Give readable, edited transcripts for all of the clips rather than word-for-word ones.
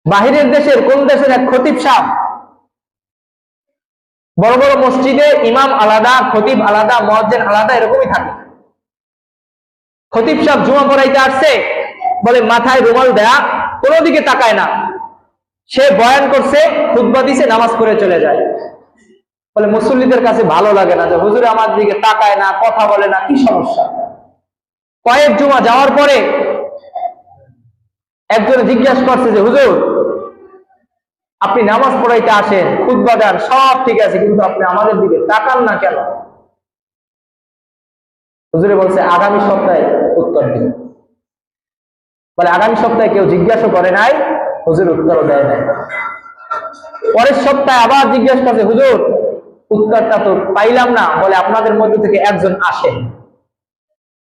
বাহিরের দেশের কোন দেশের এক খতিব সাহেব, বড় বড় মসজিদে ইমাম আলাদা, খতিব আলাদা, মুয়াজ্জিন আলাদা, এরকমই থাকে। খতিব সাহেব জুমা পড়াইতে আসছে, বলে মাথায় রুমাল দেয়া, কোনো দিকে তাকায় না। সে বয়ান করছে, খুতবা দিছে, নামাজ পড়ে চলে যায়। বলে মুসল্লিদের কাছে ভালো লাগে না যে হুজুর আমার দিকে তাকায় না, কথা বলে না, কি সমস্যা? কয়েক জুমা যাওয়ার পরে একজন জিজ্ঞাসা করছে যে হুজুর আপনি নামাজ পড়াইতে আসেন, খুতবা দেন, সব ঠিক আছে, কিন্তু আপনি আমাদের দিকে তাকান না কেন? হুজুরে বলছে আগামী সপ্তাহে উত্তর দিন। বলে আগামী সপ্তাহে কেউ জিজ্ঞাসা করে নাই, হুজুর উত্তরও দেয় নাই। পরের সপ্তাহে আবার জিজ্ঞাসা করছে, হুজুর উত্তরটা তো পাইলাম না। বলে আপনাদের মধ্যে থেকে একজন আসেন।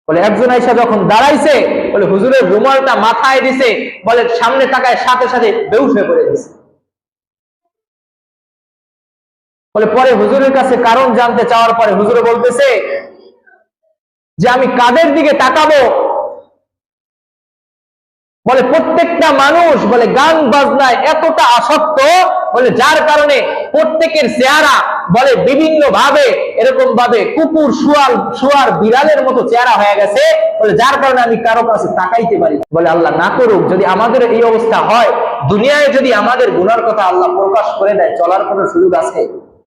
বলে একজন আইসা যখন দাঁড়াইছে, বলে হুজুরের রুমালটা মাথায় দিছে, বলে সামনে তাকায় সাথে সাথে বেহুশ হয়ে পড়ে গেছে। বলে পরে হুজুরের কাছে কারণ জানতে চাওয়ার পরে হুজুরে বলতেছে যে আমি কাদের দিকে তাকাবো? বলে প্রত্যেকটা মানুষ বলে গান বাজনায় এতটা আসক্ত, বলে যার কারণে প্রত্যেকের চেহারা বলে বিভিন্ন ভাবে এরকম ভাবে কুকুর, শুয়ার, বিড়ালের মতো চেহারা হয়ে গেছে, বলে যার কারণে আমি কারো কাছে তাকাইতে পারি। বলে আল্লাহ না করুক যদি আমাদের এই অবস্থা হয়, দুনিয়ায় যদি আমাদের গুনার কথা আল্লাহ প্রকাশ করে দেয়, চলার কোনো সুযোগ আছে?